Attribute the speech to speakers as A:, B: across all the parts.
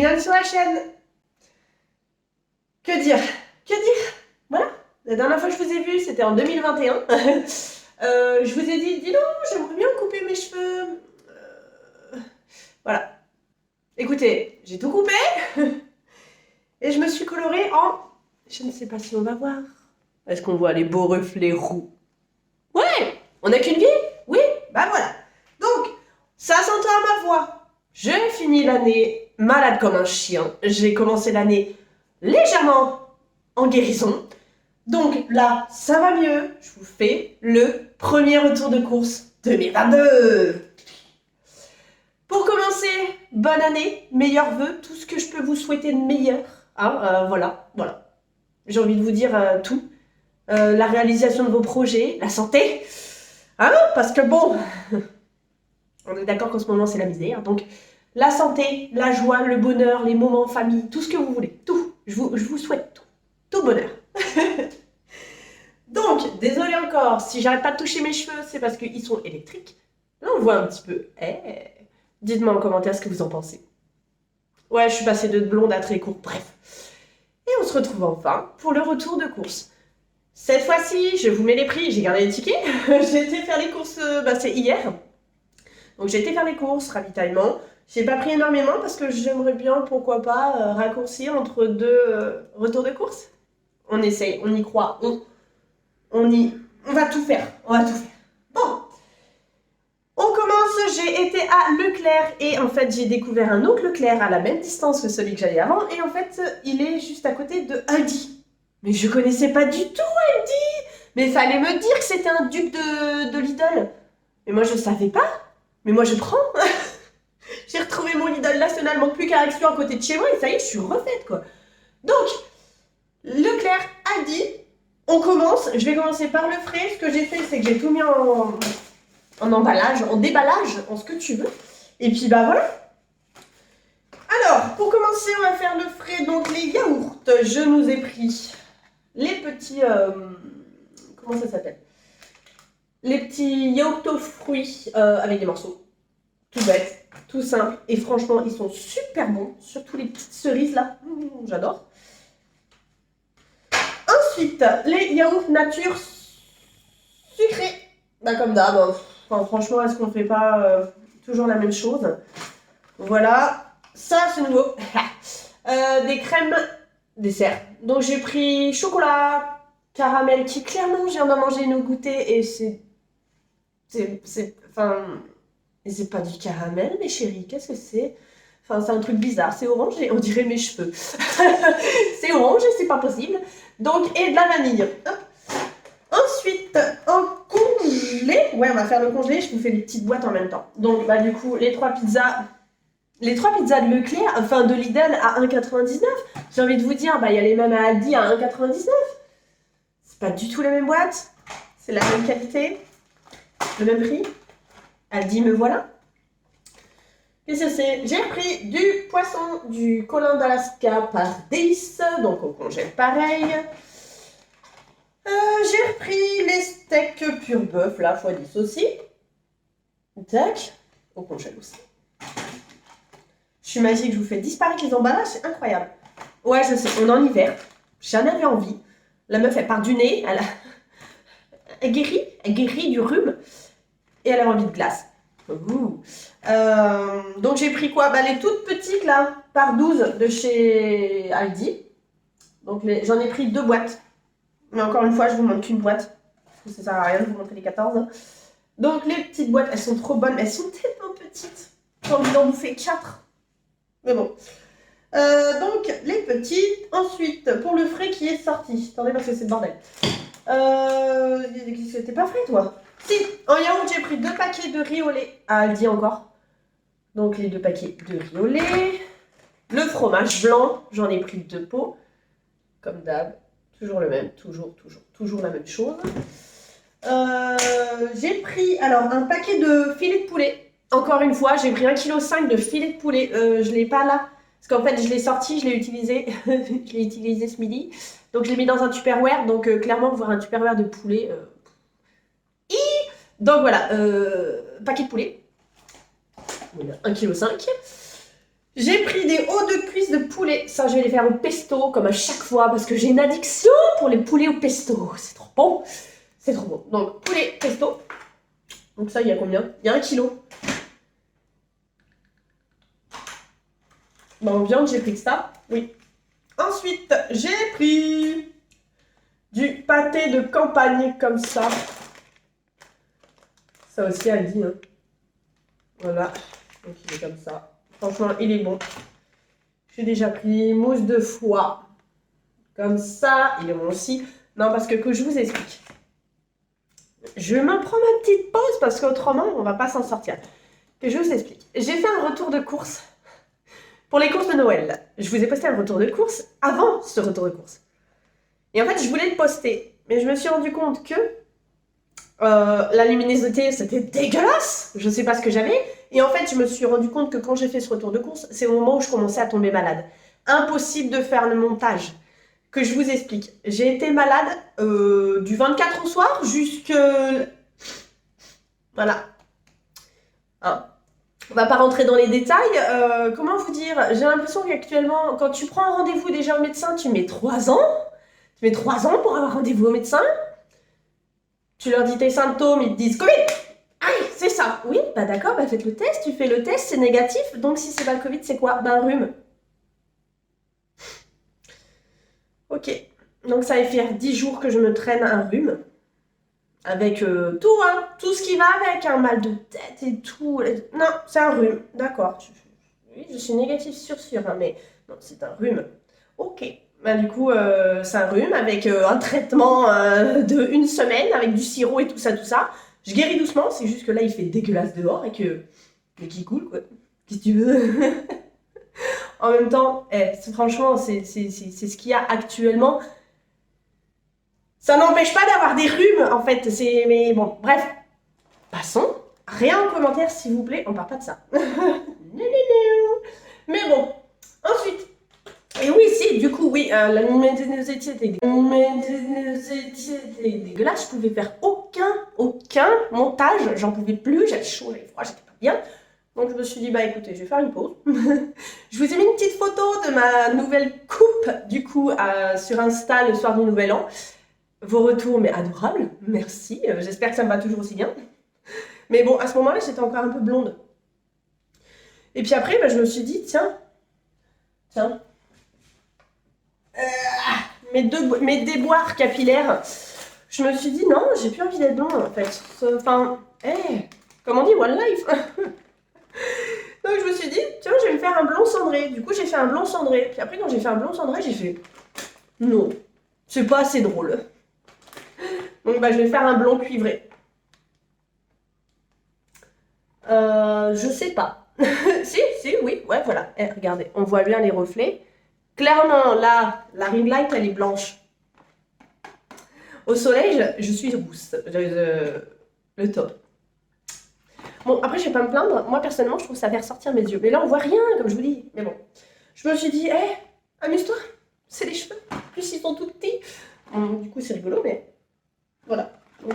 A: bienvenue sur la chaîne. Que dire? Que dire? Voilà, la dernière fois que je vous ai vu, c'était en 2021. Je vous ai dit, dis donc, j'aimerais bien couper mes cheveux. Voilà. Écoutez, j'ai tout coupé. Et je me suis colorée en... Je ne sais pas si on va voir. Est-ce qu'on voit les beaux reflets roux? Ouais, on n'a qu'une vie. Oui, bah voilà. Donc, ça s'entend à ma voix. J'ai fini l'année malade comme un chien. J'ai commencé l'année légèrement en guérison. Donc là, ça va mieux. Je vous fais le premier retour de course 2022. Pour commencer, bonne année, meilleurs vœux, tout ce que je peux vous souhaiter de meilleur. Hein, voilà. J'ai envie de vous dire tout. La réalisation de vos projets, la santé. Hein, parce que bon, on est d'accord qu'en ce moment c'est la misère. Donc la santé, la joie, le bonheur, les moments en famille, tout ce que vous voulez. Tout. Je vous souhaite tout. Tout bonheur. Donc, désolé encore, si j'arrête pas de toucher mes cheveux, c'est parce qu'ils sont électriques. Là, on voit un petit peu. Dites-moi en commentaire ce que vous en pensez. Ouais, je suis passée de blonde à très court, bref. Et on se retrouve enfin pour le retour de course. Cette fois-ci, je vous mets les prix, j'ai gardé les tickets. J'ai été faire les courses, c'est hier. Donc j'ai été faire les courses, ravitaillement. J'ai pas pris énormément parce que j'aimerais bien, pourquoi pas, raccourcir entre deux retours de course. On essaye, on y croit, on va tout faire, on va tout faire. Bon, on commence, j'ai été à Leclerc et en fait j'ai découvert un autre Leclerc à la même distance que celui que j'allais avant et en fait il est juste à côté de Aldi. Mais je connaissais pas du tout Aldi. Mais fallait me dire que c'était un dupe de Lidl. Mais moi je savais pas. Mais moi je prends. J'ai retrouvé mon Lidl national, manque plus qu'à Action à côté de chez moi et ça y est, je suis refaite quoi. Donc, Leclerc, Aldi, on commence. Je vais commencer par le frais. Ce que j'ai fait, c'est que j'ai tout mis en emballage, en déballage, en ce que tu veux. Et puis bah voilà. Alors, pour commencer, on va faire le frais. Donc les yaourts, je nous ai pris les petits... comment ça s'appelle? Les petits yaourts aux fruits avec des morceaux. Tout bête, tout simple. Et franchement, ils sont super bons. Surtout les petites cerises là. J'adore. Ensuite, les yaourts nature sucrés. Bah comme d'hab. Enfin, franchement, est-ce qu'on fait pas toujours la même chose? Voilà. Ça, c'est nouveau. Des crèmes dessert. Donc j'ai pris chocolat, caramel, qui clairement, je viens d'en manger une au goûter et c'est pas du caramel, mes chéris. Qu'est-ce que c'est? Enfin, c'est un truc bizarre. C'est orange et on dirait mes cheveux. C'est orange et c'est pas possible. Donc, et de la vanille. Hop. Ensuite, en congelé. Ouais, on va faire le congelé. Je vous fais les petites boîtes en même temps. Donc, bah, du coup, les trois pizzas de Leclerc, enfin de Lidl à 1,99. J'ai envie de vous dire, bah, il y a les mêmes à Aldi à 1,99. C'est pas du tout la même boîte. C'est la même qualité. Le même prix. Aldi, me voilà. Qu'est-ce que c'est? J'ai pris du poisson, du colin d'Alaska par Délice, donc on congèle pareil. J'ai repris les steaks pur bœuf, là, x10 aussi. Tac, on congèle aussi. Je suis magique, je vous fais disparaître les emballages, c'est incroyable. Ouais, je sais, on est en hiver, j'en avais envie. La meuf, elle part du nez, elle guérit du rhume, et elle a envie de glace. Donc j'ai pris quoi? Bah, les toutes petites là, par 12 de chez Aldi. Donc j'en ai pris 2 boîtes. Mais encore une fois, je vous montre qu'une boîte. Parce que ça sert à rien de vous montrer les 14. Donc les petites boîtes, elles sont trop bonnes. Mais elles sont tellement petites. J'ai envie d'en bouffer 4. Mais bon. Donc les petites. Ensuite, pour le frais qui est sorti. Attendez parce que c'est le bordel. C'était pas frais toi? Si, en yaourt, j'ai pris 2 paquets de riz au lait à Aldi encore. Donc les 2 paquets de riz au lait. Le fromage blanc, j'en ai pris 2 pots. Comme d'hab, toujours le même, toujours la même chose. J'ai pris alors un paquet de filets de poulet. Encore une fois, j'ai pris 1,5 kg de filets de poulet. Je ne l'ai pas là. Parce qu'en fait, je l'ai sorti, je l'ai utilisé. Je l'ai utilisé ce midi. Donc je l'ai mis dans un Tupperware. Donc clairement, voir un Tupperware de poulet... Donc voilà, paquet de poulet, 1,5 kg. J'ai pris des hauts de cuisse de poulet. Ça, je vais les faire au pesto, comme à chaque fois, parce que j'ai une addiction pour les poulets au pesto. C'est trop bon. C'est trop bon. Donc, poulet pesto. Donc ça, il y a combien? Il y a 1 kilo. Bon, en viande, j'ai pris que ça. Oui. Ensuite, j'ai pris du pâté de campagne, comme ça. Ça aussi, elle dit, hein. Voilà. Donc, il est comme ça. Franchement, il est bon. J'ai déjà pris mousse de foie. Comme ça, il est bon aussi. Non, parce que je vous explique. Je me prends ma petite pause parce qu'autrement, on va pas s'en sortir. Que je vous explique. J'ai fait un retour de course pour les courses de Noël. Je vous ai posté un retour de course avant ce retour de course. Et en fait, je voulais le poster. Mais je me suis rendu compte que la luminosité, c'était dégueulasse. Je sais pas ce que j'avais. Et en fait, je me suis rendu compte que quand j'ai fait ce retour de course, c'est au moment où je commençais à tomber malade. Impossible de faire le montage. Que je vous explique. J'ai été malade du 24 au soir jusque... Voilà. Hein. On va pas rentrer dans les détails. Comment vous dire? J'ai l'impression qu'actuellement, quand tu prends un rendez-vous déjà au médecin, tu mets 3 ans. Tu mets 3 ans pour avoir rendez-vous au médecin. Tu leur dis tes symptômes, ils te disent Covid. Aïe, c'est ça. Oui, bah d'accord, bah faites le test. Tu fais le test, c'est négatif. Donc si c'est pas le Covid, c'est quoi? Ben un rhume. Ok. Donc ça va faire 10 jours que je me traîne un rhume. Avec tout, hein, tout ce qui va avec, un mal de tête et tout. Non, c'est un rhume, d'accord. Oui, je suis négative sûr, hein, mais non, c'est un rhume. Ok. Bah, du coup, c'est un rhume avec un traitement de 1 semaine, avec du sirop et tout ça, tout ça. Je guéris doucement, c'est juste que là, il fait dégueulasse dehors et que... Mais qui coule, quoi. Qu'est-ce que tu veux? En même temps, franchement, c'est ce qu'il y a actuellement. Ça n'empêche pas d'avoir des rhumes, en fait. Mais bon, bref. Passons. Rien en commentaire, s'il vous plaît. On parle pas de ça. Mais bon. Ensuite. Et oui, si, du coup, oui, la luminosité était dégueulasse. Je pouvais faire aucun montage. J'en pouvais plus. J'avais chaud, j'avais froid, j'étais pas bien. Donc je me suis dit, bah écoutez, je vais faire une pause. Je vous ai mis une petite photo de ma nouvelle coupe, du coup, sur Insta le soir du Nouvel An. Vos retours, mais adorables, merci. J'espère que ça me va toujours aussi bien. Mais bon, à ce moment-là, j'étais encore un peu blonde. Et puis après, bah, je me suis dit, tiens. Mes déboires capillaires. Je me suis dit, non, j'ai plus envie d'être blonde, en fait. Enfin, comme on dit, one life. Donc je me suis dit, tiens, je vais me faire un blond cendré. Du coup, j'ai fait un blond cendré. Puis après, quand j'ai fait un blond cendré, j'ai fait, non, c'est pas assez drôle. Donc bah, je vais faire un blond cuivré. Je sais pas. Si, oui, ouais, voilà. Regardez, on voit bien les reflets. Clairement, là, la ring light, elle est blanche. Au soleil, je suis rousse. Le top. Bon, après, je vais pas me plaindre. Moi, personnellement, je trouve que ça fait ressortir mes yeux. Mais là, on voit rien, comme je vous dis. Mais bon. Je me suis dit, amuse-toi. C'est les cheveux. En plus, ils sont tout petits. Du coup, c'est rigolo, mais... Voilà. Donc,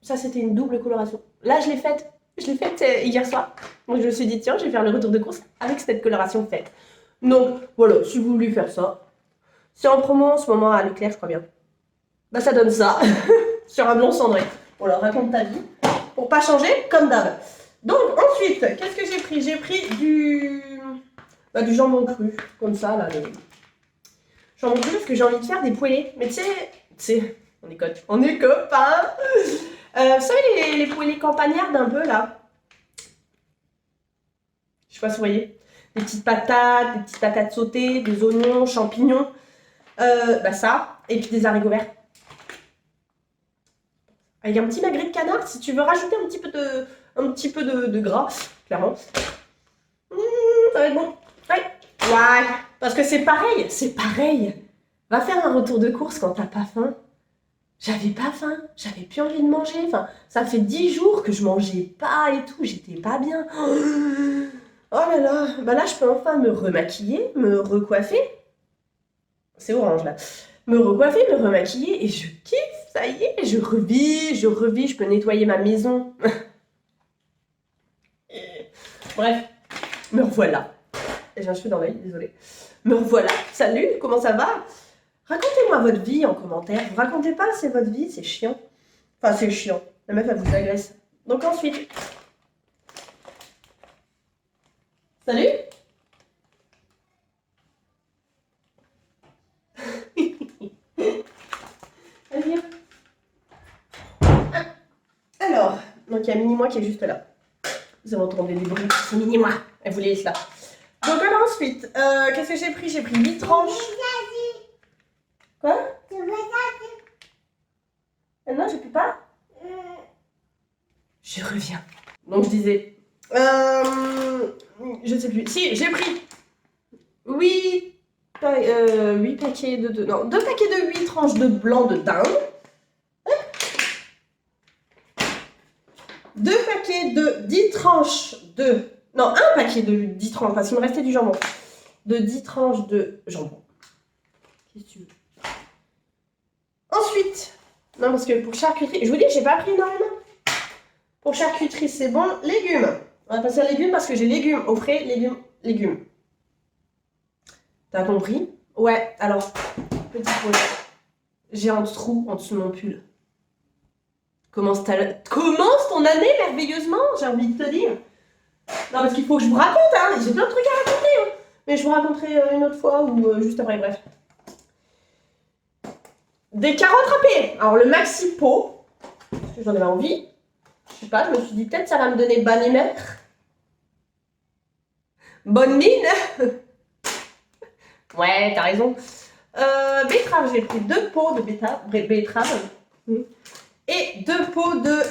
A: ça, c'était une double coloration. Là, je l'ai faite. Hier soir. Donc, je me suis dit, tiens, je vais faire le retour de course avec cette coloration faite. Donc, voilà, si vous voulez faire ça. C'est en promo en ce moment à Leclerc, je crois bien. Bah, ça donne ça. Sur un blond cendré. Voilà, raconte ta vie. Pour pas changer, comme d'hab. Donc, ensuite, qu'est-ce que j'ai pris? J'ai pris du jambon cru. Comme ça, là. Jambon cru, parce que j'ai envie de faire des poêlés. Mais tu sais, on est copains. Vous savez, les poêlés campagnardes un peu, là. Je sais pas si vous voyez. Des petites patates sautées, des oignons, champignons. Bah ça. Et puis des haricots verts. Avec un petit magret de canard, si tu veux rajouter un petit peu de gras, clairement. Ça va être bon. Ouais. Parce que c'est pareil. Va faire un retour de course quand t'as pas faim. J'avais pas faim, j'avais plus envie de manger. Enfin, ça fait 10 jours que je mangeais pas et tout, j'étais pas bien. Oh là là, bah là je peux enfin me remaquiller, me recoiffer. C'est orange là. Me recoiffer, me remaquiller et je kiffe, ça y est, je revis, je peux nettoyer ma maison. Bref, me revoilà. J'ai un cheveu dans l'œil, désolée. Me revoilà, salut, comment ça va? Racontez-moi votre vie en commentaire. Vous racontez pas assez votre vie, c'est chiant. Enfin, c'est chiant. La meuf, elle vous agresse. Donc ensuite... Salut. Allez, viens. Alors, donc il y a Mini-moi qui est juste là. Vous entendez des bruits, c'est Mini-moi. Elle voulait être là. Donc alors ensuite, qu'est-ce que j'ai pris? J'ai pris 8 tranches. Quoi? Non, j'ai plus pas. Je reviens. Donc je disais, je sais plus. Si, j'ai pris 8 paquets de 2. Non, 2 paquets de 8 tranches de blanc de dinde. 2 paquets de 10 tranches de... Non, un paquet de 10 tranches, parce qu'il me restait du jambon. De 10 tranches de jambon. Qu'est-ce que tu veux? Ensuite, non, parce que pour charcuterie, je vous dis, j'ai pas pris énormément. Pour charcuterie, c'est bon. Légumes. On va passer à légumes parce que j'ai légumes au frais, légumes. T'as compris? Ouais, alors, petit point. J'ai un trou en dessous de mon pull. Commence ton année merveilleusement, j'ai envie de te dire. Non, parce qu'il faut que je vous raconte, hein. J'ai plein de trucs à raconter. Hein. Mais je vous raconterai une autre fois ou juste après, bref. Des carottes râpées. Alors, le maxi pot, parce que j'en avais envie. Je sais pas, je me suis dit peut-être ça va me donner bonne humeur. Bonne mine. Ouais, t'as raison. Betterave, j'ai pris 2 pots de betterave. Et 2 pots de...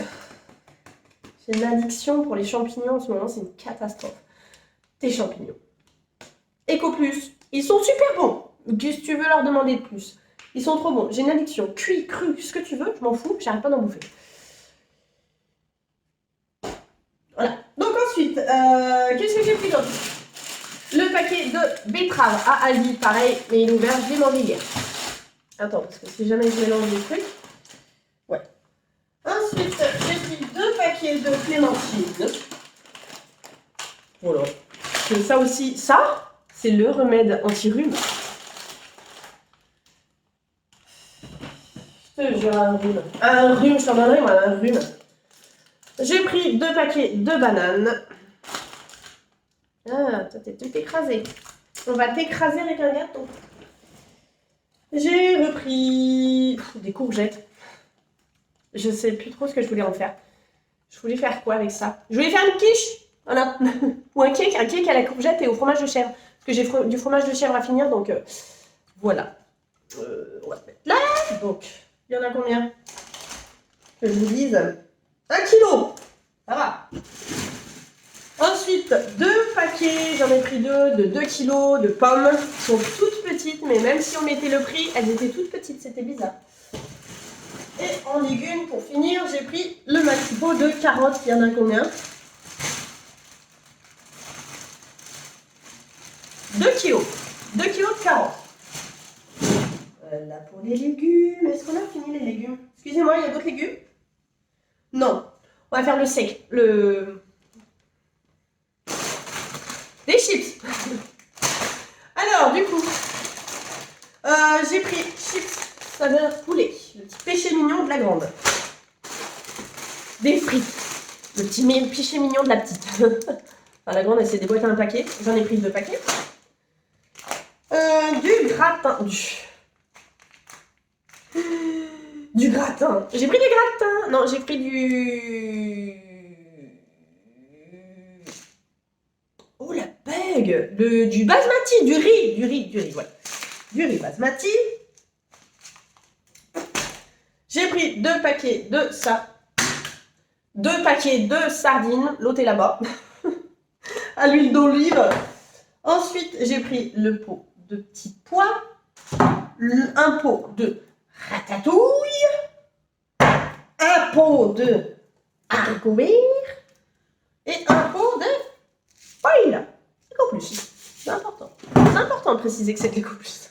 A: J'ai une addiction pour les champignons en ce moment, c'est une catastrophe. Des champignons. EcoPlus, ils sont super bons. Qu'est-ce que tu veux leur demander de plus? Ils sont trop bons. J'ai une addiction. Cuit, cru, ce que tu veux, je m'en fous, j'arrête pas d'en bouffer. Voilà. Donc ensuite, qu'est-ce que j'ai pris d'autre? Le paquet de betterave à Aldi, pareil, mais il est ouvert, je l'ai mangé hier. Attends, parce que si jamais je mélange des trucs... Ouais. Ensuite, j'ai pris 2 paquets de clémentines. Voilà. Ça aussi, ça, c'est le remède anti-rhume. Je te jure, un rhume. Un rhume, je t'en donnerai, moi, un rhume. J'ai pris 2 paquets de bananes. Ah, toi, t'es tout écrasé. On va t'écraser avec un gâteau. J'ai repris des courgettes. Je sais plus trop ce que je voulais en faire. Je voulais faire quoi avec ça? Je voulais faire une quiche. Voilà. Ou un cake à la courgette et au fromage de chèvre. Parce que j'ai du fromage de chèvre à finir, donc voilà. On va mettre là. Donc, il y en a combien? Que je vous dise. 1 kilo. Ça va. Ensuite, 2 paquets, j'en ai pris 2, de 2 kilos de pommes. Elles sont toutes petites, mais même si on mettait le prix, elles étaient toutes petites, c'était bizarre. Et en légumes, pour finir, j'ai pris le maxi pot de carottes. Il y en a combien? 2 kilos. 2 kilos de carottes. Là pour les légumes. Est-ce qu'on a fini les légumes? Excusez-moi, il y a d'autres légumes? Non. On va faire le sec. Des chips. Alors, du coup, j'ai pris chips saveur poulet. Le petit péché mignon de la grande. Des frites. Le petit péché mignon de la petite. Enfin, la grande, elle s'est déboîtée un paquet. J'en ai pris 2 paquets. Du gratin. Du gratin. J'ai pris du gratin. Non, j'ai pris du... Oh la peg! Du basmati, du riz, ouais. Du riz basmati. J'ai pris 2 paquets de ça. 2 paquets de sardines. L'autre est là-bas. À l'huile d'olive. Ensuite, j'ai pris le pot de petits pois. Un pot de ratatouille. Un pot de haricots verts. Et un pot de foil. EcoPlus. C'est important. C'est important de préciser que c'est de l'EcoPlus.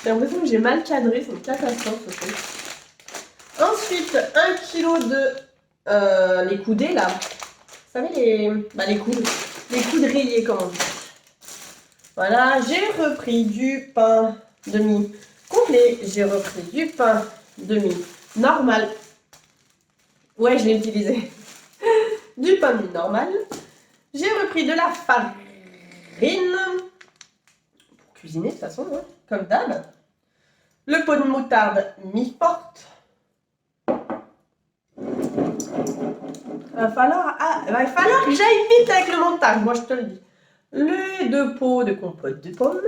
A: J'ai l'impression que j'ai mal cadré, c'est une catastrophe ce truc. Ensuite, 1 kg de les coudées là. Vous savez les coudes. Les coups de rayé, comme on dit. Voilà, j'ai repris du pain demi complet. J'ai repris du pain demi normal. Ouais, je l'ai utilisé. Du pain demi normal. J'ai repris de la farine. Pour cuisiner, de toute façon, hein, comme d'hab. Le pot de moutarde mi-forte. Va falloir que j'aille vite avec le montage, moi je te le dis. Les 2 pots de compote de pommes.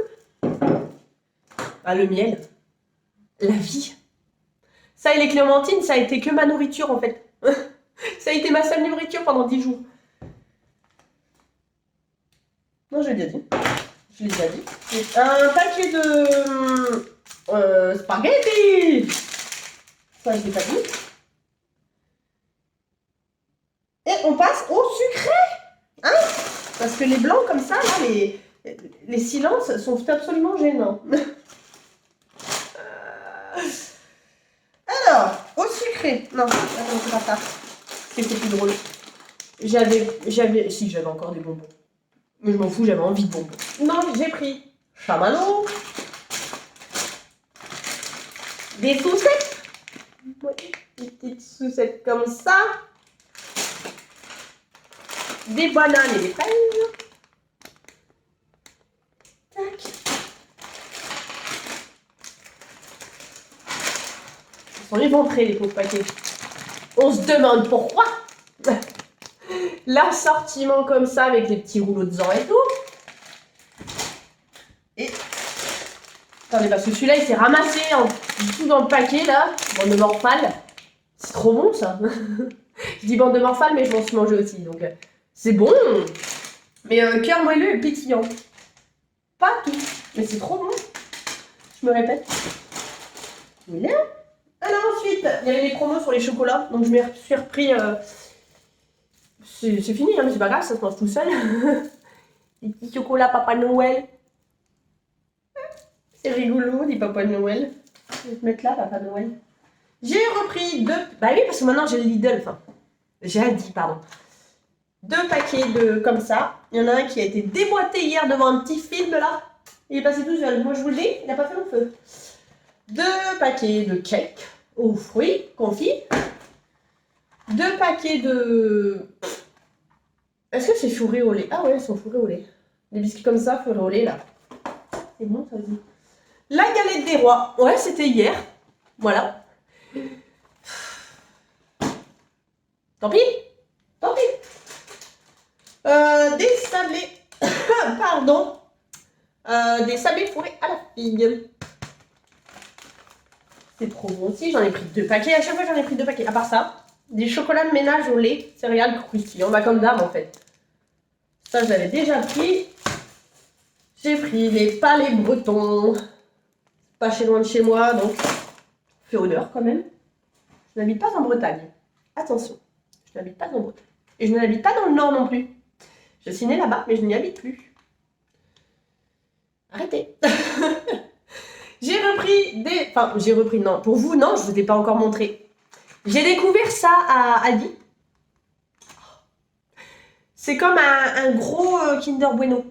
A: Ah, le miel. La vie. Ça et les clémentines, ça a été que ma nourriture en fait. Ça a été ma seule nourriture pendant 10 jours. Non, je l'ai déjà dit. Je l'ai déjà dit. Un paquet de spaghetti. Ça, je l'ai pas dit. Et on passe au sucré. Hein? Parce que les blancs comme ça, là, les silences sont absolument gênants. Alors, au sucré. Non, attends, c'est pas ça. C'était plus drôle. Si, j'avais encore des bonbons. Mais je m'en fous, j'avais envie de bonbons. Non, j'ai pris chamallow. Des sucettes. Ouais, des petites sucettes comme ça. Des bananes et des fraises. Tac. Ils sont éventrés, les pauvres paquets. On se demande pourquoi. L'assortiment comme ça avec les petits rouleaux de sang et tout. Et attendez, parce que celui-là il s'est ramassé tout dans le paquet là, bande de morphale. C'est trop bon ça. Je dis bande de morphale, mais je m'en suis mangé aussi, donc c'est bon. Mais cœur moelleux et pétillant. Pas tout, mais c'est trop bon. Je me répète. Il est là. Alors ensuite, il y avait des promos sur les chocolats, donc je me suis repris. C'est fini, hein, mais c'est pas grave, ça se mange tout seul. Les petits chocolats Papa Noël. C'est rigolo, dit Papa Noël. Je vais te mettre là, Papa Noël. J'ai repris 2... Bah oui, parce que maintenant j'ai le Lidl, enfin... J'ai Aldi, pardon. 2 paquets de... comme ça. Il y en a un qui a été déboîté hier devant un petit film, là. Il est passé tout seul. Moi, je vous le dis, il n'a pas fait long feu. 2 paquets de cake aux fruits confits. 2 paquets de... Est-ce que c'est fourré au lait? Ah ouais, ils sont fourrés au lait. Des biscuits comme ça, fourrés au lait, là. C'est bon, ça aussi. La galette des rois. Ouais, c'était hier. Voilà. Tant pis. Tant pis. Des sablés. Pardon. Des sablés fourrés à la figue. C'est trop bon aussi. J'en ai pris 2 paquets. À chaque fois, j'en ai pris 2 paquets. À part ça, des chocolats de ménage au lait, céréales croustillants. Bah, comme d'hab, en fait. Ça, je l'avais déjà pris. J'ai pris les palais bretons. Pas chez loin de chez moi, donc fait honneur quand même. Je n'habite pas en Bretagne. Attention, je n'habite pas en Bretagne. Et je n'habite pas dans le Nord non plus. Je suis née là-bas, mais je n'y habite plus. Arrêtez. J'ai repris des... Enfin, j'ai repris, non. Pour vous, non, je ne vous ai pas encore montré. J'ai découvert ça à Aldi. C'est comme un gros Kinder Bueno.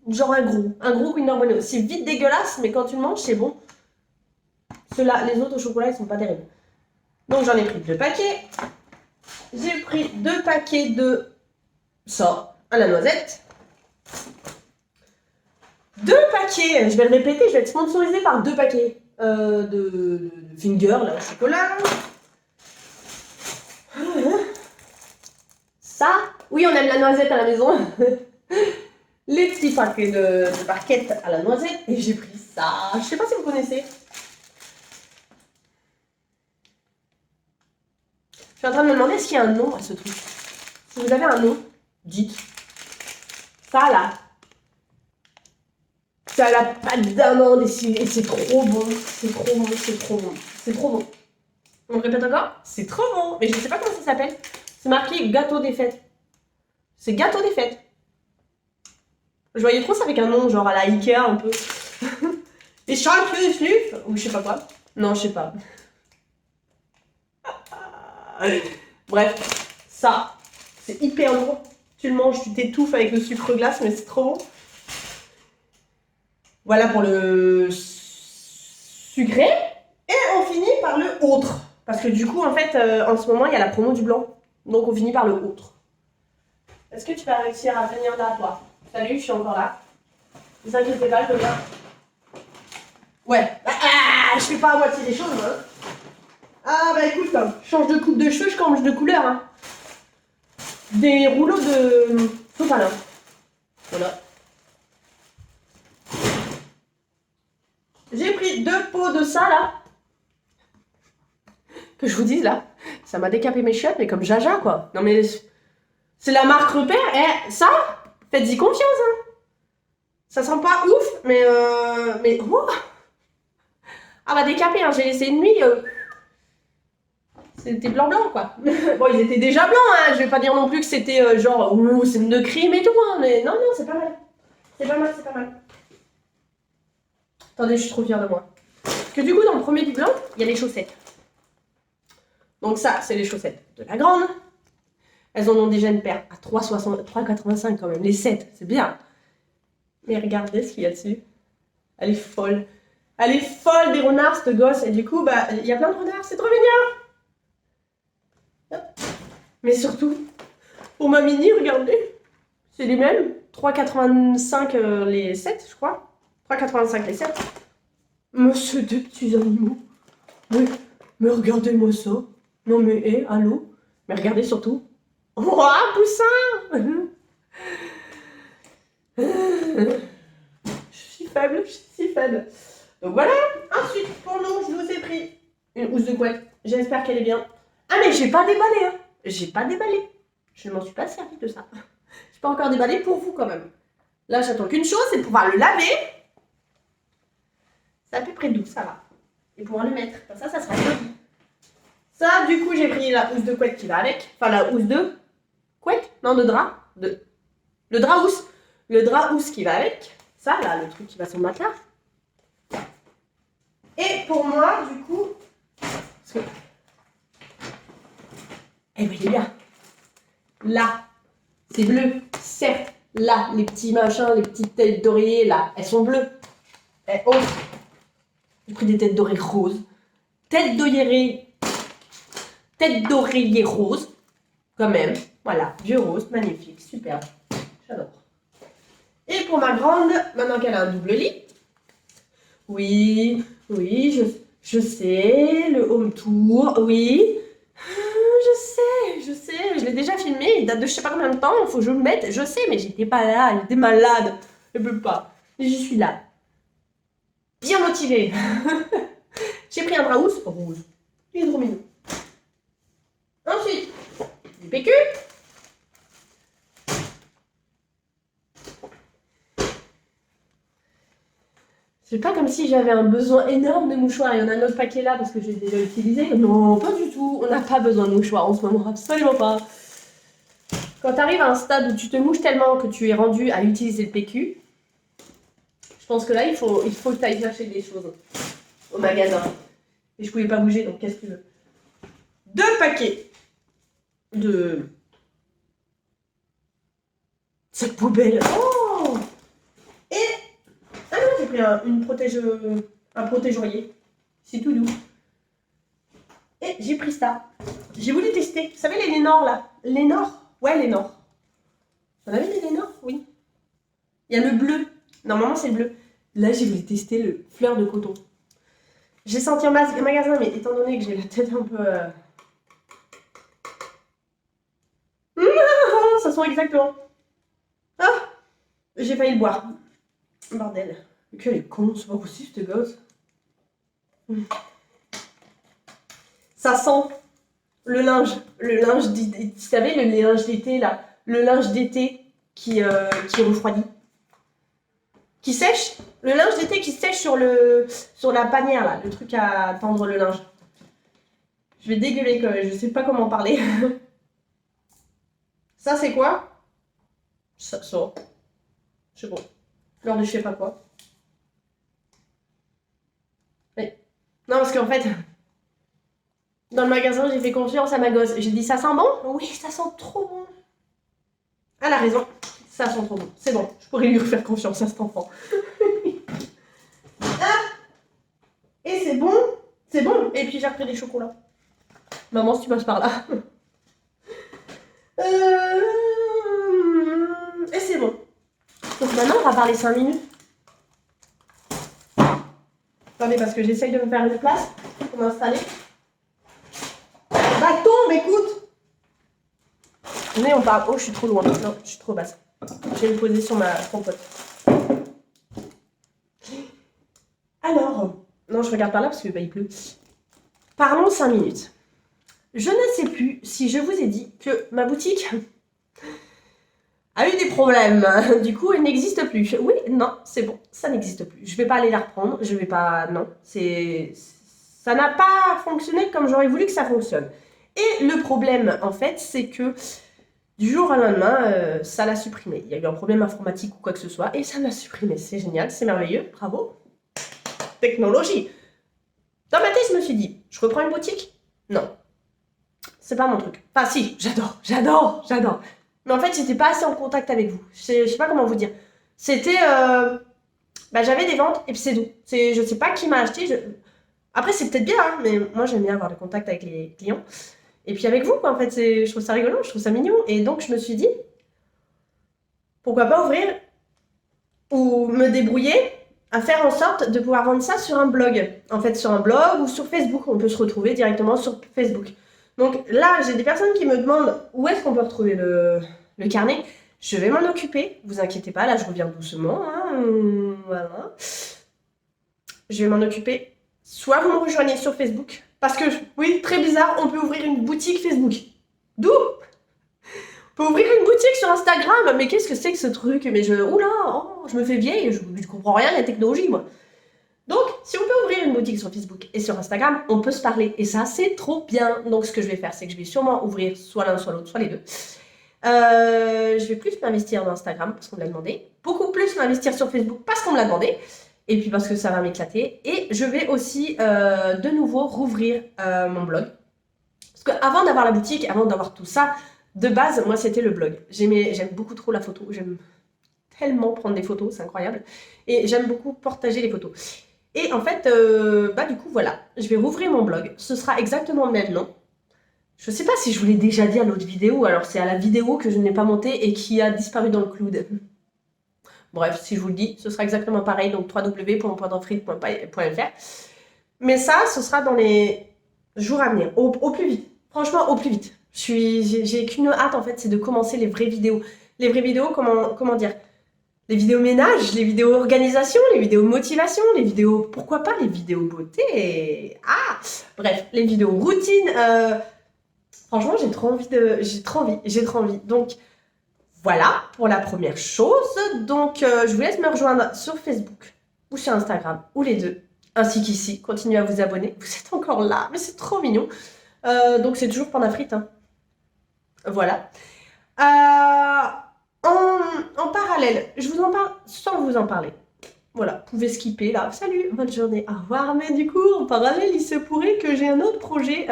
A: Genre un gros Kinder Bueno. C'est vite dégueulasse, mais quand tu le manges, c'est bon. Ceux-là, les autres au chocolat, ils sont pas terribles. Donc j'en ai pris 2 paquets. J'ai pris 2 paquets de ça, à la noisette. 2 paquets, je vais le répéter, je vais être sponsorisée par 2 paquets de Finger, là, au chocolat. Ça, oui, on aime la noisette à la maison. Les petits paquets de barquettes à la noisette. Et j'ai pris ça. Je sais pas si vous connaissez. Je suis en train de me demander est-ce qu'il y a un nom à ce truc. Si vous avez un nom, dites. Ça là. Ça a la pâte d'amande et c'est trop bon. C'est trop bon, c'est trop bon. C'est trop bon. On répète encore? C'est trop bon. Mais je sais pas comment ça s'appelle. C'est marqué gâteau des fêtes. C'est gâteau des fêtes. Je voyais trop ça avec un nom, genre à la Ikea un peu. Et Charles Fluf, ou je sais pas quoi. Non, je sais pas. Bref, ça, c'est hyper lourd. Tu le manges, tu t'étouffes avec le sucre glace, mais c'est trop bon. Voilà pour le sucré. Et on finit par le autre. Parce que du coup, en fait, en ce moment, il y a la promo du blanc. Donc on finit par le autre. Est-ce que tu vas réussir à venir là, toi? Salut, je suis encore là. Ne vous inquiétez pas, je viens. Ouais. Je fais pas à moitié des choses, hein. Ah bah écoute, je change de coupe de cheveux, je change de couleur, hein. Des rouleaux de sopalin. Voilà. J'ai pris 2 pots de ça, là. Que je vous dise, là, ça m'a décapé mes chiottes, mais comme Jaja, quoi. Non mais, c'est la marque repère, et ça, faites-y confiance, hein. Ça sent pas ouf, mais oh, ah bah décapé, hein, j'ai laissé une nuit, c'était blanc, quoi. Bon, ils étaient déjà blancs, hein, je vais pas dire non plus que c'était genre, ouh, c'est de crime et tout, hein, mais non, c'est pas mal. C'est pas mal, c'est pas mal. Attendez, je suis trop fière de moi. Parce que du coup, dans le premier du blanc, il y a les chaussettes. Donc ça, c'est les chaussettes de la grande. Elles en ont déjà une paire à 3,85 quand même. Les 7, c'est bien. Mais regardez ce qu'il y a dessus. Elle est folle. Elle est folle des renards, cette gosse. Et du coup, bah, il y a plein de renards. C'est trop mignon. Mais surtout, pour ma mini, regardez. C'est les mêmes. 3,85 les 7, je crois. 3,85 les 7. Mais c'est des petits animaux. Mais regardez-moi ça. Non mais, hé, allô. Mais regardez surtout. Oh, poussin. Je suis faible, je suis faible. Donc voilà. Ensuite, pour nous, je vous ai pris une housse de couette. J'espère qu'elle est bien. Ah mais j'ai pas déballé, hein. J'ai pas déballé. Je ne m'en suis pas servi de ça. J'ai pas encore déballé pour vous quand même. Là, j'attends qu'une chose, c'est de pouvoir le laver. C'est à peu près doux, ça va. Et pouvoir le mettre. Comme ça sera joli. Ça, du coup, j'ai pris la housse de couette qui va avec. Enfin, la housse de couette. Non, de drap. Le drap housse. Le drap housse qui va avec. Ça, là, le truc qui va sur le matelas. Et pour moi, du coup... Parce que... Eh voyez bien. Là, c'est bleu. Certes, là, les petits machins, les petites têtes d'oreiller, là, elles sont bleues. Et oh, j'ai pris des têtes d'oreiller roses. Tête d'oreiller rose. Quand même. Voilà, vieux rose, magnifique, superbe. J'adore. Et pour ma grande, maintenant qu'elle a un double lit, oui, je sais, le home tour, oui, je sais, je l'ai déjà filmé, il date de je sais pas combien de temps, il faut que je le mette, je sais, mais j'étais pas là, j'étais malade, je peux pas, mais je suis là, bien motivée. J'ai pris un drap housse rose, il est trop mignon. Ensuite, du PQ. C'est pas comme si j'avais un besoin énorme de mouchoirs. Il y en a un autre paquet là parce que j'ai déjà utilisé. Non, pas du tout. On n'a pas besoin de mouchoirs en ce moment, absolument pas. Quand tu arrives à un stade où tu te mouches tellement que tu es rendu à utiliser le PQ, je pense que là, il faut que tu ailles chercher des choses au magasin. Et je pouvais pas bouger, donc qu'est-ce que tu veux? 2 paquets de cette poubelle. Oh! Et ah non, j'ai pris un protège-oreiller. C'est tout doux. Et j'ai pris ça. J'ai voulu tester. Vous savez les Lénore là? Lénore? Ouais, Lénore. Vous en avez des Lénore? Oui. Il y a le bleu. Normalement, c'est le bleu. Là, j'ai voulu tester le fleur de coton. J'ai senti un magasin, mais étant donné que j'ai la tête un peu... ça sent exactement. Ah! J'ai failli le boire. Bordel. Quel est con, c'est pas possible, ce gosse. Ça sent le linge d'été. Vous savez, le linge d'été, là. Le linge d'été qui refroidit. Qui sèche. Le linge d'été qui sèche sur la panière, là. Le truc à tendre le linge. Je vais dégueuler, quand même. Je sais pas comment parler. Ça, c'est quoi? Ça. Je sais pas. Fleur de je sais pas quoi. Mais... Non, parce qu'en fait, dans le magasin, j'ai fait confiance à ma gosse. J'ai dit, ça sent bon? Oui, ça sent trop bon. Elle a raison. Ça sent trop bon. C'est bon. Je pourrais lui refaire confiance à cet enfant. Ah, et c'est bon. C'est bon. Et puis j'ai repris des chocolats. Maman, si tu passes par là. Et c'est bon. Donc maintenant, on va parler 5 minutes. Attendez, parce que j'essaye de me faire une place pour m'installer. Bah tombe, écoute. Mais on parle. Oh, je suis trop loin. Non, je suis trop basse. Je vais me poser sur ma compote. Alors, non, je regarde par là parce que bah, il pleut. Parlons 5 minutes. Je ne sais plus si je vous ai dit que ma boutique a eu des problèmes. Du coup, elle n'existe plus. Oui, non, c'est bon, ça n'existe plus. Je vais pas aller la reprendre. Je vais pas. Non, ça n'a pas fonctionné comme j'aurais voulu que ça fonctionne. Et le problème, en fait, c'est que du jour au lendemain, ça l'a supprimé. Il y a eu un problème informatique ou quoi que ce soit, et ça l'a supprimé. C'est génial, c'est merveilleux, bravo. Technologie. Dans ma tête, je me suis dit, je reprends une boutique? Non. C'est pas mon truc. Enfin, si, j'adore. Mais en fait, j'étais pas assez en contact avec vous. Je sais pas comment vous dire. C'était. J'avais des ventes, et puis c'est tout. Je sais pas qui m'a acheté. Après, c'est peut-être bien, hein, mais moi, j'aime bien avoir le contact avec les clients. Et puis avec vous, quoi, en fait, je trouve ça rigolo, je trouve ça mignon. Et donc, je me suis dit, pourquoi pas ouvrir ou me débrouiller à faire en sorte de pouvoir vendre ça sur un blog. En fait, sur un blog ou sur Facebook. On peut se retrouver directement sur Facebook. Donc là, j'ai des personnes qui me demandent où est-ce qu'on peut retrouver le carnet. Je vais m'en occuper, vous inquiétez pas, là, je reviens doucement. Hein, voilà. Je vais m'en occuper. Soit vous me rejoignez sur Facebook, parce que, oui, très bizarre, on peut ouvrir une boutique Facebook. D'où on peut ouvrir une boutique sur Instagram. Mais qu'est-ce que c'est que ce truc? Mais je me fais vieille, je comprends rien à la technologie, moi. Donc, si on peut ouvrir une boutique sur Facebook et sur Instagram, on peut se parler. Et ça, c'est trop bien. Donc, ce que je vais faire, c'est que je vais sûrement ouvrir soit l'un, soit l'autre, soit les deux. Je vais plus m'investir dans Instagram parce qu'on me l'a demandé. Beaucoup plus m'investir sur Facebook parce qu'on me l'a demandé. Et puis parce que ça va m'éclater. Et je vais aussi de nouveau rouvrir mon blog. Parce qu'avant d'avoir la boutique, avant d'avoir tout ça, de base, moi, c'était le blog. J'aime beaucoup trop la photo. J'aime tellement prendre des photos, c'est incroyable. Et j'aime beaucoup partager les photos. Et en fait, du coup, voilà. Je vais rouvrir mon blog. Ce sera exactement le même nom. Je sais pas si je vous l'ai déjà dit à l'autre vidéo. Alors, c'est à la vidéo que je n'ai pas montée et qui a disparu dans le cloud. Bref, si je vous le dis, ce sera exactement pareil. Donc, www.pointdefrite.fr. Mais ça, ce sera dans les jours à venir. Au plus vite. Franchement, au plus vite. J'ai qu'une hâte, en fait, c'est de commencer les vraies vidéos. Les vraies vidéos, comment dire? Les vidéos ménage, les vidéos organisation, les vidéos motivation, les vidéos, pourquoi pas, les vidéos beauté. Bref, les vidéos routine. Franchement, j'ai trop envie. Donc, voilà pour la première chose. Donc, je vous laisse me rejoindre sur Facebook ou sur Instagram, ou les deux. Ainsi qu'ici, continuez à vous abonner. Vous êtes encore là, mais c'est trop mignon. Donc, c'est toujours Panda Frite. Hein. Voilà. En parallèle, je vous en parle sans vous en parler. Voilà, vous pouvez skipper là. Salut, bonne journée, au revoir. Mais du coup, en parallèle, il se pourrait que j'ai un autre projet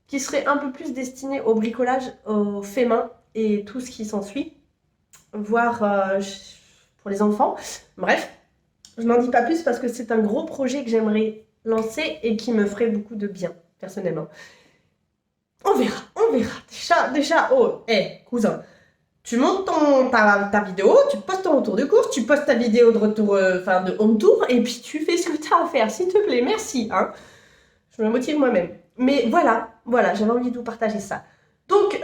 A: qui serait un peu plus destiné au bricolage, au fait main et tout ce qui s'ensuit, voire pour les enfants. Bref, je n'en dis pas plus parce que c'est un gros projet que j'aimerais lancer et qui me ferait beaucoup de bien, personnellement. On verra. Déjà, cousin. Tu montes ta vidéo, tu postes ton retour de course, tu postes ta vidéo de retour, de home tour, et puis tu fais ce que tu as à faire, s'il te plaît, merci. Hein. Je me motive moi-même. Mais voilà, j'avais envie de vous partager ça. Donc,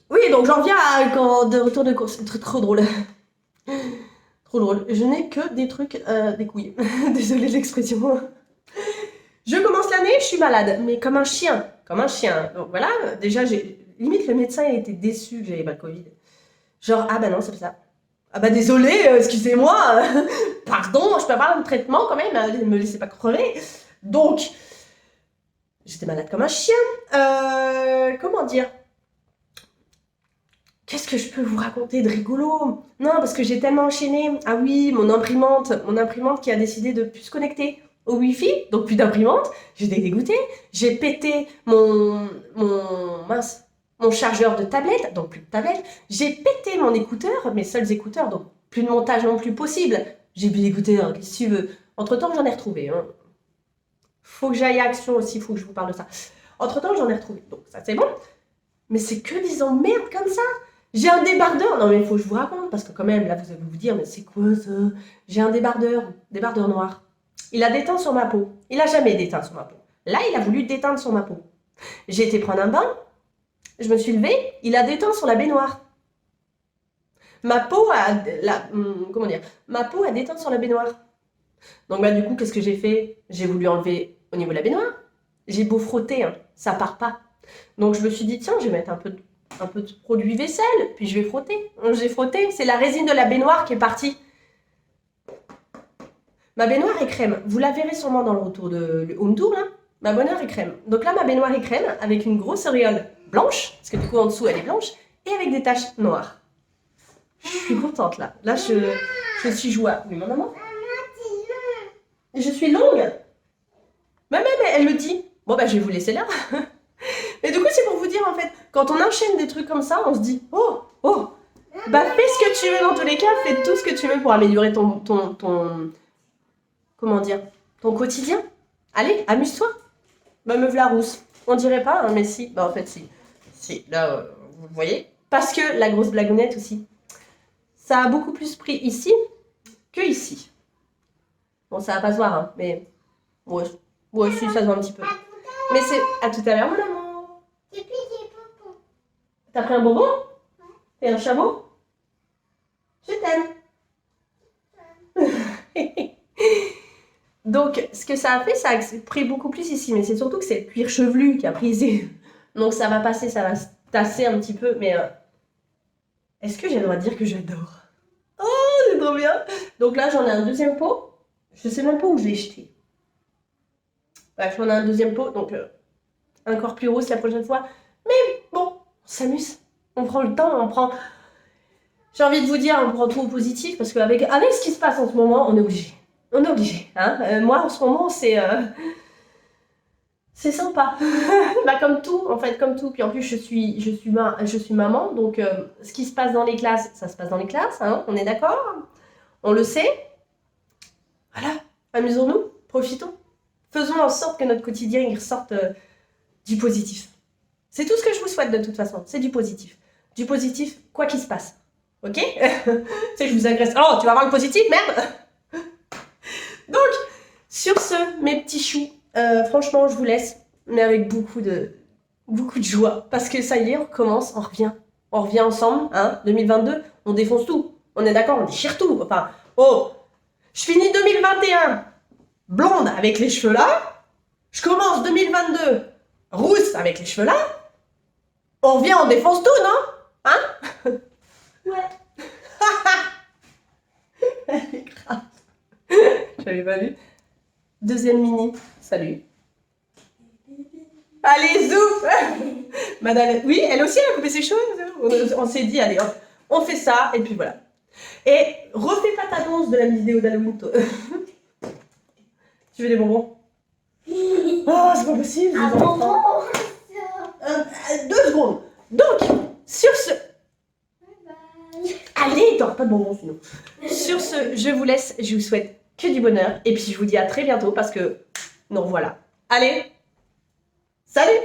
A: oui, donc j'en viens de retour de course. C'est trop drôle. Trop drôle. Je n'ai que des trucs, des couilles. Désolée de l'expression. Je commence l'année, je suis malade, mais comme un chien. Donc voilà, déjà, limite, le médecin a été déçu que j'avais pas le Covid. Genre, non, c'est ça. Désolé, excusez-moi. Pardon, je peux avoir un traitement quand même, ne me laissez pas crever. Donc, j'étais malade comme un chien. Comment dire? Qu'est-ce que je peux vous raconter de rigolo? Non, parce que j'ai tellement enchaîné. Ah oui, mon imprimante qui a décidé de plus se connecter au Wi-Fi, donc plus d'imprimante. J'étais dégoûtée. J'ai pété mon mon chargeur de tablette, donc plus de tablette. J'ai pété mon écouteur, mes seuls écouteurs, donc plus de montage non plus possible. J'ai plus d'écouteurs, qu'est-ce que tu veux? Entre-temps, j'en ai retrouvé. Hein. Faut que j'aille à Action aussi, faut que je vous parle de ça. Entre-temps, j'en ai retrouvé, donc ça c'est bon. Mais c'est que des emmerdes comme ça. J'ai un débardeur. Non mais il faut que je vous raconte, parce que quand même, là vous allez vous dire, mais c'est quoi ça? J'ai un débardeur noir. Il a déteint sur ma peau. Il a jamais déteint sur ma peau. Là, il a voulu déteindre sur ma peau. J'ai été prendre un bain, je me suis levée, il a déteint sur la baignoire. Ma peau comment dire? Ma peau a déteint sur la baignoire. Donc bah du coup, qu'est-ce que j'ai fait? J'ai voulu enlever au niveau de la baignoire. J'ai beau frotter, hein, ça part pas. Donc je me suis dit, tiens, je vais mettre un peu de produit vaisselle, puis je vais frotter. J'ai frotté, c'est la résine de la baignoire qui est partie. Ma baignoire est crème. Vous la verrez sûrement dans le retour de le home tour, là. Ma baignoire est crème. Donc là, ma baignoire est crème, avec une grosse auréole blanche, parce que du coup, en dessous, elle est blanche, et avec des taches noires. Je suis contente, là. Là, je suis joie. Oui, mon maman? Je suis longue. Ma mère, elle me dit. Bon, bah, je vais vous laisser là. Et du coup, c'est pour vous dire, en fait, quand on enchaîne des trucs comme ça, on se dit, oh, bah, fais ce que tu veux dans tous les cas, fais tout ce que tu veux pour améliorer comment dire, ton quotidien. Allez, amuse-toi. Bah, me v'la rousse. On dirait pas, hein, mais si. Bah, en fait, si. Si, là, vous voyez. Parce que la grosse blagounette aussi, ça a beaucoup plus pris ici que ici. Bon, ça va pas se voir, hein, mais... Ouais, si, ça se voit un petit peu. Mais c'est... À tout à l'heure, mon amour. T'as pris un bonbon? Et un chameau? Je t'aime. Donc, ce que ça a fait, ça a pris beaucoup plus ici. Mais c'est surtout que c'est le cuir chevelu qui a prisé. Donc, ça va passer, ça va se tasser un petit peu. Mais est-ce que j'ai le droit de dire que j'adore? Oh, c'est trop bien. Donc là, j'en ai un deuxième pot. Je sais même pas où je l'ai jeté. Bref, j'en ai un deuxième pot. Donc, encore plus rousse la prochaine fois. Mais bon, on s'amuse. On prend le temps, on prend... J'ai envie de vous dire, on prend tout au positif. Parce qu'avec ce qui se passe en ce moment, on est obligé. On est obligé. Hein. Moi, en ce moment, c'est sympa. Bah, comme tout, en fait, comme tout. Puis en plus, je suis maman. Donc, ce qui se passe dans les classes, ça se passe dans les classes. Hein, on est d'accord? On le sait. Voilà. Amusons-nous. Profitons. Faisons en sorte que notre quotidien il ressorte du positif. C'est tout ce que je vous souhaite de toute façon. C'est du positif. Du positif, quoi qu'il se passe. Ok? Tu sais, je vous agresse. Oh, tu vas avoir le positif, merde! Donc, sur ce, mes petits choux, franchement, je vous laisse, mais avec beaucoup de joie. Parce que ça y est, on recommence, on revient. On revient ensemble, hein, 2022, on défonce tout. On est d'accord, on déchire tout. Enfin, oh, je finis 2021 blonde avec les cheveux là. Je commence 2022 rousse avec les cheveux là. On revient, on défonce tout, non? Hein? Ouais. Elle est grave. J'avais pas vu. Deuxième mini. Salut. Allez, zouf. Madame, oui, elle aussi, elle a coupé ses cheveux. On s'est dit, allez, hop, on fait ça, et puis voilà. Et refais pas ta danse de la vidéo d'Halloween. Tu veux des bonbons? Oh, c'est pas possible. Un bonbon. 2 secondes. Donc, sur ce... Allez, t'auras pas de bonbons sinon. Sur ce, je vous laisse, je vous souhaite que du bonheur. Et puis je vous dis à très bientôt parce que... Non, voilà. Allez, salut!